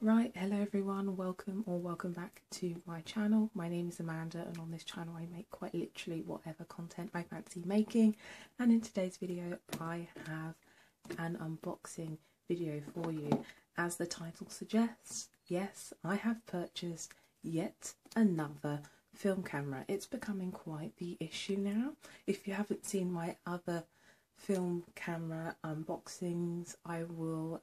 Right, hello everyone, welcome back to my channel. My name is Amanda, and on this channel I make quite literally whatever content I fancy making, and in today's video I have an unboxing video for you. As the title suggests, yes, I have purchased yet another film camera. It's becoming quite the issue now. If you haven't seen my other film camera unboxings, I will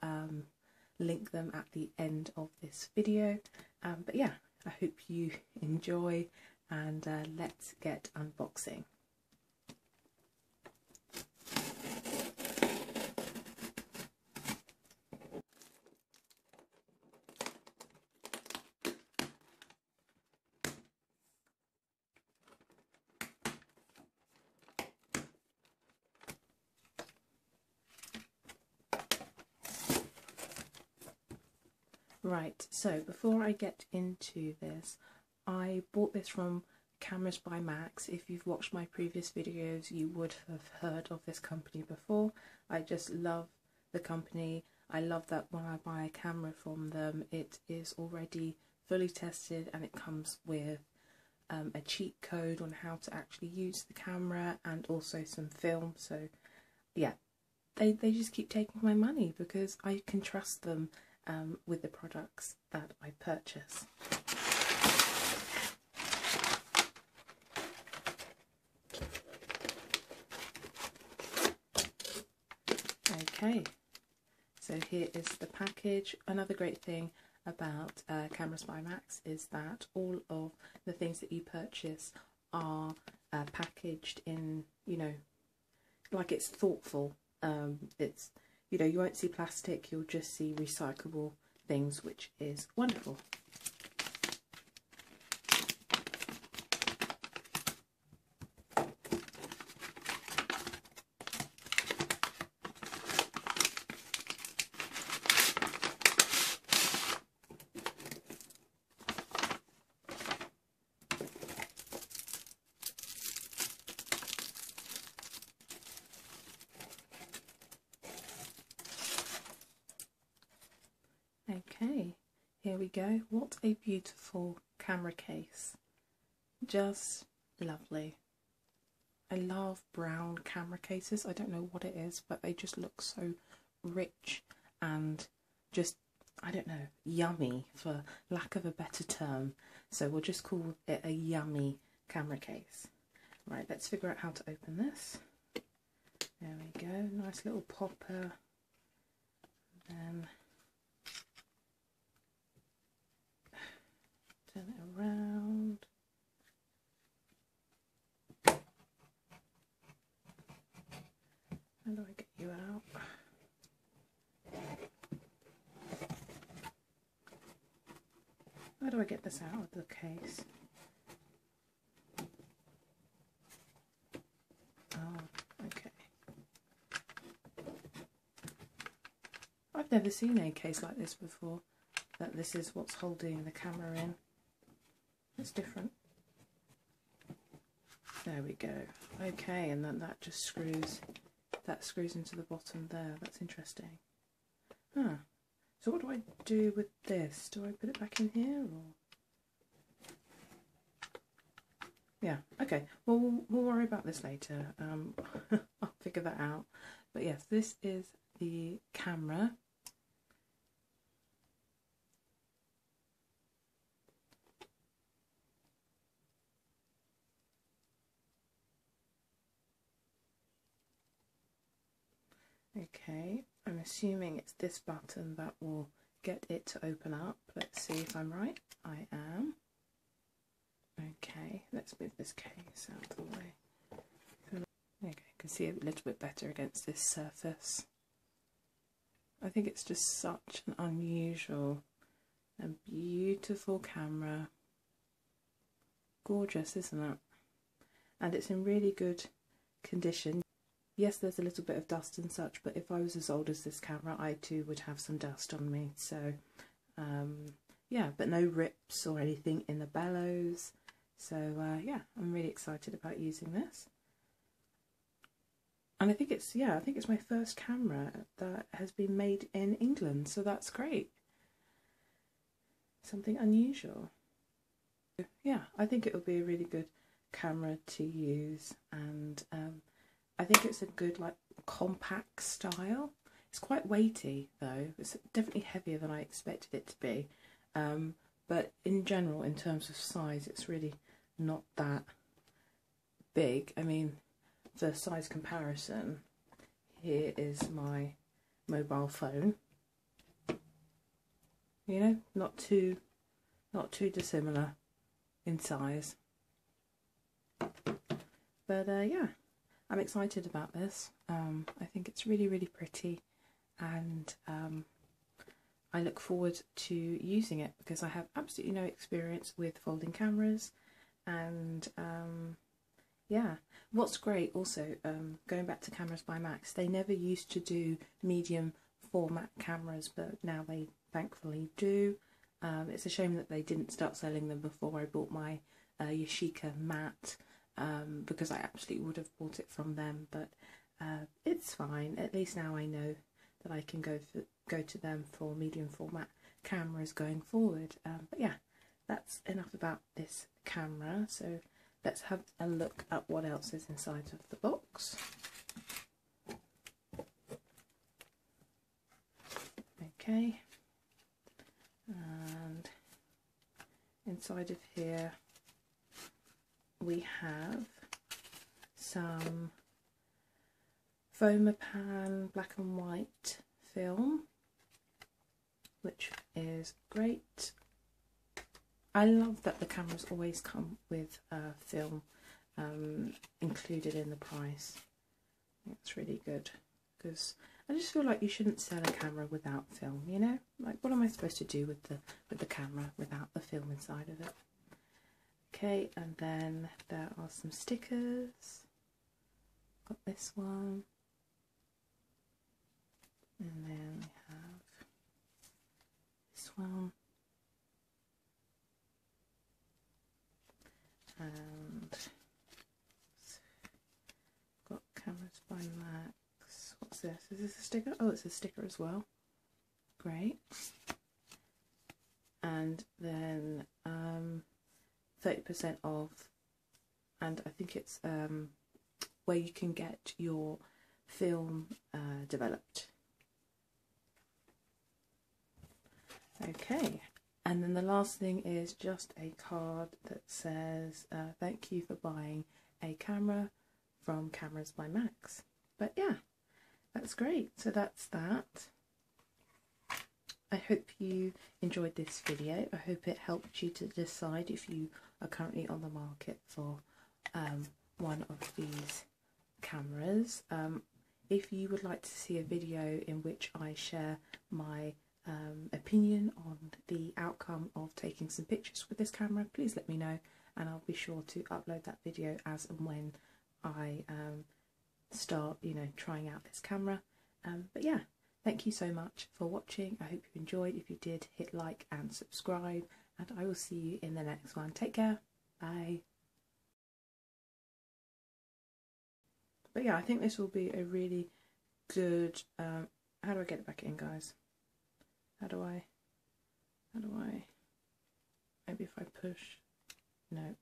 link them at the end of this video, but yeah, I hope you enjoy, and let's get unboxing. Right, so before I get into this, I bought this from Cameras by Max. If you've watched my previous videos, you would have heard of this company before. I just love the company. I love that when I buy a camera from them, it is already fully tested and it comes with a cheat code on how to actually use the camera and also some film. So yeah, they just keep taking my money because I can trust them with the products that I purchase. Okay, so here is the package. Another great thing about Cameras by Max is that all of the things that you purchase are packaged in, you know, like it's thoughtful. It's, you know, you won't see plastic, you'll just see recyclable things, which is wonderful. Okay, here we go. What a beautiful camera case. Just lovely. I love brown camera cases. I don't know what it is, but they just look so rich and just, I don't know, yummy, for lack of a better term. So we'll just call it a yummy camera case. Right, let's figure out how to open this. There we go, nice little popper. Then turn it around. How do I get you out? How do I get this out of the case? Oh, okay. I've never seen a case like this before, that this is what's holding the camera in. It's different. There we go. Okay, and then that just screws, that screws into the bottom there. That's interesting. Huh. So what do I do with this? Do I put it back in here, or? Yeah, okay. Well, we'll worry about this later. I'll figure that out. But yes, this is the camera. Okay, I'm assuming it's this button that will get it to open up. Let's see if I'm right. I am. Okay, let's move this case out of the way. Okay, you can see it a little bit better against this surface. I think it's just such an unusual and beautiful camera. Gorgeous, isn't it? And it's in really good condition. Yes, there's a little bit of dust and such, but if I was as old as this camera, I too would have some dust on me. So, yeah, but no rips or anything in the bellows. So, yeah, I'm really excited about using this. And I think it's, yeah, I think it's my first camera that has been made in England, so that's great. something unusual. Yeah, I think it will be a really good camera to use, and I think it's a good like compact style. It's quite weighty though. It's definitely heavier than I expected it to be, but in general, in terms of size, it's really not that big. I mean, for size comparison, here is my mobile phone. You know, not too dissimilar in size. But yeah, I'm excited about this. I think it's really, really pretty, and I look forward to using it because I have absolutely no experience with folding cameras. And yeah, what's great also, going back to Cameras by Max, they never used to do medium format cameras, but now they thankfully do. It's a shame that they didn't start selling them before I bought my Yashica matte, because I absolutely would have bought it from them, but it's fine. At least now I know that I can go to them for medium format cameras going forward. But yeah, that's enough about this camera, so let's have a look at what else is inside of the box. Okay, and inside of here we have some Fomapan black and white film, which is great. I love that the cameras always come with film included in the price. It's really good, because I just feel like you shouldn't sell a camera without film, you know? Like, what am I supposed to do with the camera without the film inside of it? Okay, and then there are some stickers. Got this one. And then we have this one. And got Cameras by Max. What's this? Is this a sticker? Oh, it's a sticker as well. Great. And then 30% off, and I think it's where you can get your film developed. Okay, and then the last thing is just a card that says thank you for buying a camera from Cameras by Max. But yeah, that's great. So that's that. I hope you enjoyed this video. I hope it helped you to decide if you are currently on the market for one of these cameras. If you would like to see a video in which I share my opinion on the outcome of taking some pictures with this camera, please let me know, and I'll be sure to upload that video as and when I start, you know, trying out this camera. But yeah, thank you so much for watching. I hope you enjoyed. If you did, hit like and subscribe, and I will see you in the next one. Take care. Bye. But yeah, I think this will be a really good, how do I get it back in, guys? How do I, maybe if I push, no.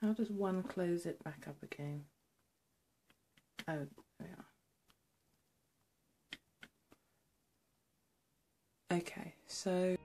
How does one close it back up again? Oh, there we are. Okay, so